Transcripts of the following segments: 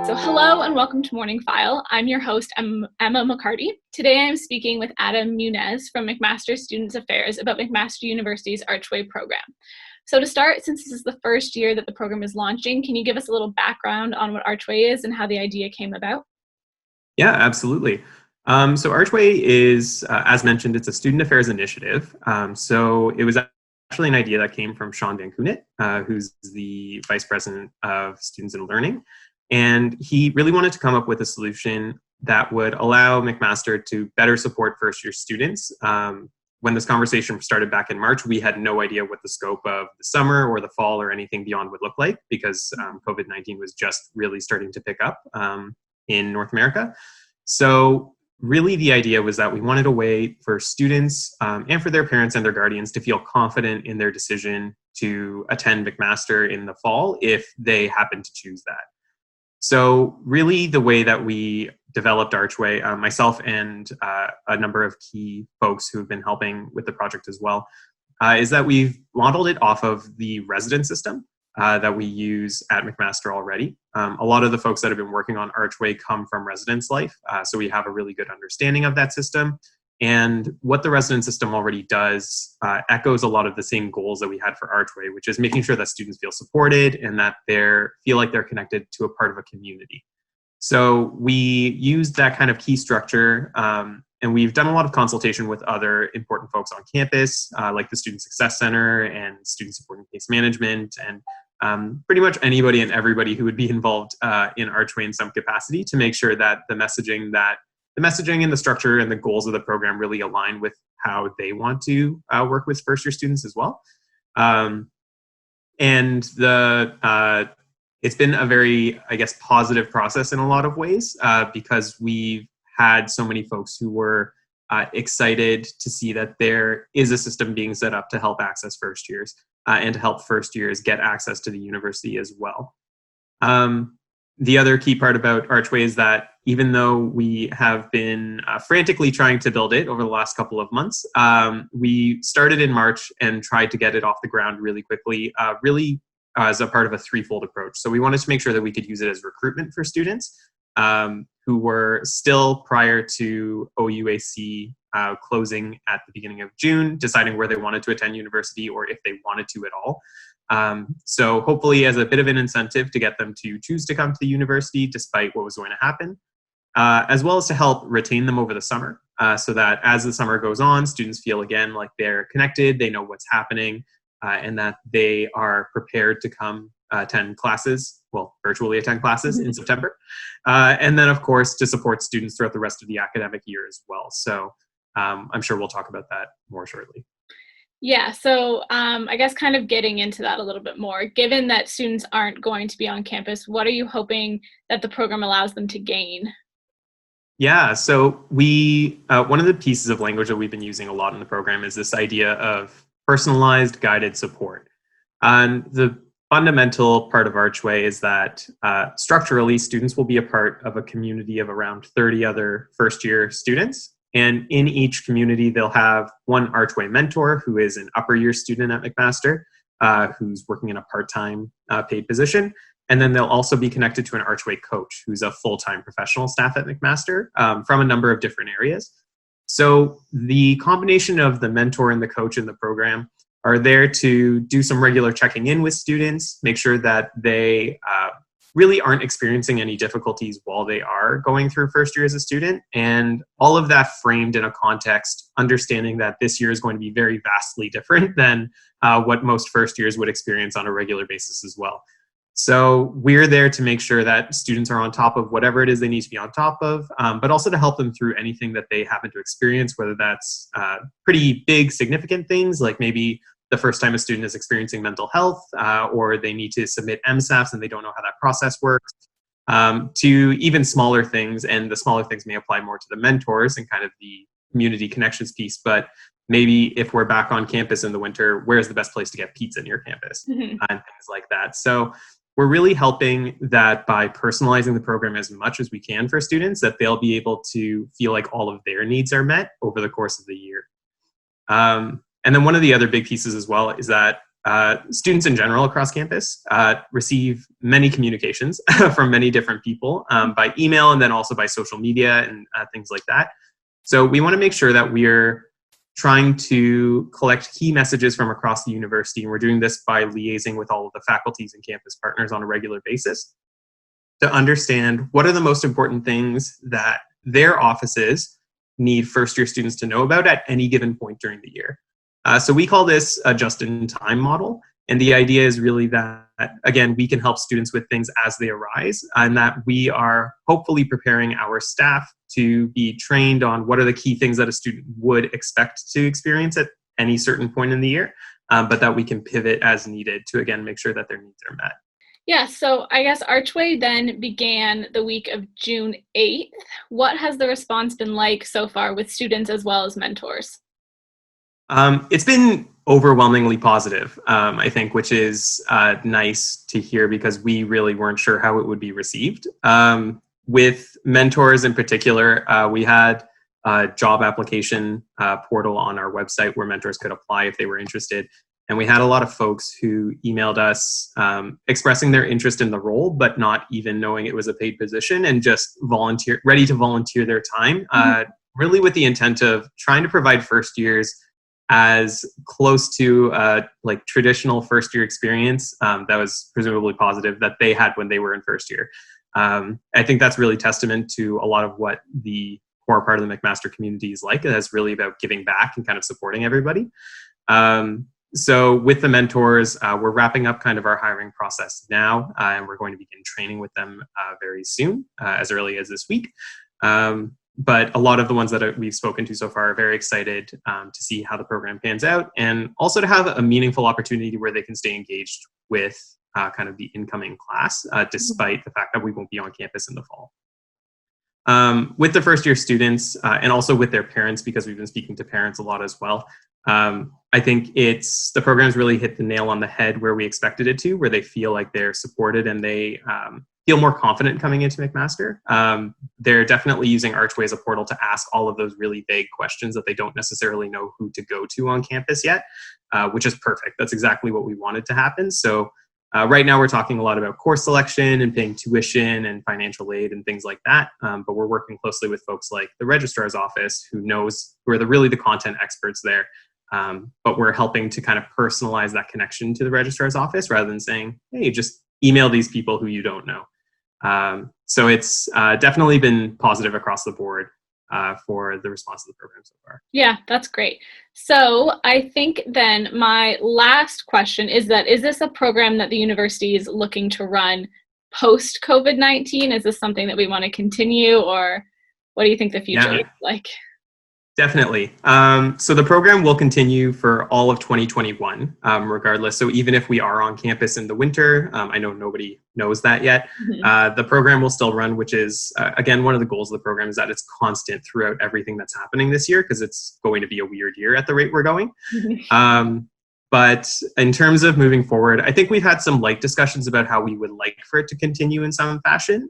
So hello and welcome to MorningFile. I'm your host, Emma McCarty. Today I'm speaking with Adam Moniz from McMaster Students Affairs about McMaster University's Archway program. So to start, since this is the first year that the program is launching, can you give us a little background on what Archway is and how the idea came about? Yeah, absolutely. So Archway is, as mentioned, it's a student affairs initiative. So it was actually an idea that came from Sean Van Koonit, who's the Vice President of Students and Learning. And he really wanted to come up with a solution that would allow McMaster to better support first-year students. When this conversation started back in March, we had no idea what the scope of the summer or the fall or anything beyond would look like because COVID-19 was just really starting to pick up in North America. So really the idea was that we wanted a way for students and for their parents and their guardians to feel confident in their decision to attend McMaster in the fall if they happen to choose that. So really the way that we developed Archway, myself and a number of key folks who have been helping with the project as well, is that we've modeled it off of the resident system that we use at McMaster already. A lot of the folks that have been working on Archway come from residence life, so we have a really good understanding of that system. And what the resident system already does echoes a lot of the same goals that we had for Archway, which is making sure that students feel supported and that they feel like they're connected to a part of a community. So we used that kind of key structure, and we've done a lot of consultation with other important folks on campus, like the Student Success Center and Student Support and Case Management, and pretty much anybody and everybody who would be involved in Archway in some capacity to make sure that the messaging and the structure and the goals of the program really align with how they want to work with first-year students as well. It's been a very, I guess, positive process in a lot of ways because we've had so many folks who were excited to see that there is a system being set up to help access first years and to help first years get access to the university as well. The other key part about Archway is that even though we have been frantically trying to build it over the last couple of months, we started in March and tried to get it off the ground really quickly, as a part of a threefold approach. So we wanted to make sure that we could use it as recruitment for students who were still prior to OUAC closing at the beginning of June, deciding where they wanted to attend university or if they wanted to at all. So hopefully as a bit of an incentive to get them to choose to come to the university despite what was going to happen, as well as to help retain them over the summer so that as the summer goes on, students feel again like they're connected, they know what's happening, and that they are prepared to come attend classes, virtually attend classes in September. And then of course to support students throughout the rest of the academic year as well. So I'm sure we'll talk about that more shortly. Yeah, so I guess kind of getting into that a little bit more, given that students aren't going to be on campus, what are you hoping that the program allows them to gain? Yeah, so we one of the pieces of language that we've been using a lot in the program is this idea of personalized guided support. And the fundamental part of Archway is that structurally students will be a part of a community of around 30 other first-year students. And in each community, they'll have one Archway mentor who is an upper year student at McMaster, who's working in a part-time paid position. And then they'll also be connected to an Archway coach who's a full-time professional staff at McMaster from a number of different areas. So the combination of the mentor and the coach in the program are there to do some regular checking in with students, make sure that they really aren't experiencing any difficulties while they are going through first year as a student. And all of that framed in a context, understanding that this year is going to be very vastly different than what most first years would experience on a regular basis as well. So we're there to make sure that students are on top of whatever it is they need to be on top of, but also to help them through anything that they happen to experience, whether that's pretty big, significant things, like maybe the first time a student is experiencing mental health, or they need to submit MSAFs and they don't know how that process works, to even smaller things. And the smaller things may apply more to the mentors and kind of the community connections piece, but maybe if we're back on campus in the winter, where's the best place to get pizza near campus, and things like that. So we're really helping that by personalizing the program as much as we can for students, that they'll be able to feel like all of their needs are met over the course of the year. And then one of the other big pieces as well is that students in general across campus receive many communications from many different people by email and then also by social media and things like that. So we want to make sure that we're trying to collect key messages from across the university. And we're doing this by liaising with all of the faculties and campus partners on a regular basis to understand what are the most important things that their offices need first-year students to know about at any given point during the year. So we call this a just-in-time model. And the idea is really that, again, we can help students with things as they arise, and that we are hopefully preparing our staff to be trained on what are the key things that a student would expect to experience at any certain point in the year, but that we can pivot as needed to, again, make sure that their needs are met. Yeah, so I guess Archway then began the week of June 8th. What has the response been like so far with students as well as mentors? It's been overwhelmingly positive, I think, which is nice to hear because we really weren't sure how it would be received. With mentors in particular, we had a job application portal on our website where mentors could apply if they were interested. And we had a lot of folks who emailed us expressing their interest in the role, but not even knowing it was a paid position and just ready to volunteer their time, really with the intent of trying to provide first years as close to like traditional first year experience that was presumably positive that they had when they were in first year. I think that's really testament to a lot of what the core part of the McMaster community is like. It's really about giving back and kind of supporting everybody. So with the mentors, we're wrapping up kind of our hiring process now, and we're going to begin training with them very soon, as early as this week. But a lot of the ones that we've spoken to so far are very excited to see how the program pans out, and also to have a meaningful opportunity where they can stay engaged with kind of the incoming class, despite the fact that we won't be on campus in the fall. With the first year students and also with their parents, because we've been speaking to parents a lot as well, I think the program's really hit the nail on the head where we expected it to, where they feel like they're supported and they feel more confident coming into McMaster. They're definitely using Archway as a portal to ask all of those really vague questions that they don't necessarily know who to go to on campus yet, which is perfect. That's exactly what we wanted to happen. So right now we're talking a lot about course selection and paying tuition and financial aid and things like that. But we're working closely with folks like the registrar's office who are really the content experts there. But we're helping to kind of personalize that connection to the registrar's office rather than saying, hey, just email these people who you don't know. So it's definitely been positive across the board for the response to the program so far. Yeah, that's great. So I think then my last question is this a program that the university is looking to run post COVID-19? Is this something that we want to continue, or what do you think the future is like? Definitely. So the program will continue for all of 2021, regardless. So even if we are on campus in the winter, I know nobody knows that yet, the program will still run, which is, again, one of the goals of the program is that it's constant throughout everything that's happening this year, because it's going to be a weird year at the rate we're going. But in terms of moving forward, I think we've had some light discussions about how we would like for it to continue in some fashion.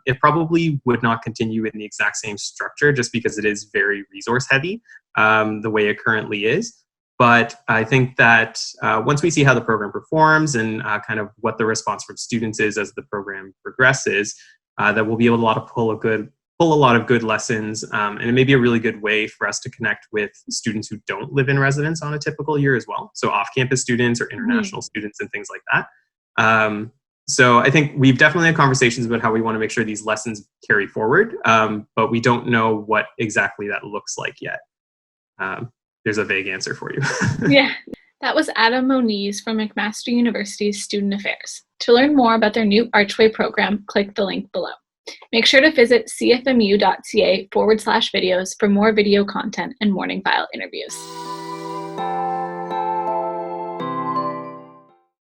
It probably would not continue in the exact same structure just because it is very resource heavy, the way it currently is. But I think that once we see how the program performs and kind of what the response from students is as the program progresses, that we'll be able to pull a lot of good lessons, and it may be a really good way for us to connect with students who don't live in residence on a typical year as well. So off-campus students or international students and things like that. So I think we've definitely had conversations about how we want to make sure these lessons carry forward, but we don't know what exactly that looks like yet. There's a vague answer for you. Yeah. That was Adam Moniz from McMaster University's Student Affairs. To learn more about their new Archway program, click the link below. Make sure to visit cfmu.ca/videos for more video content and MorningFile interviews.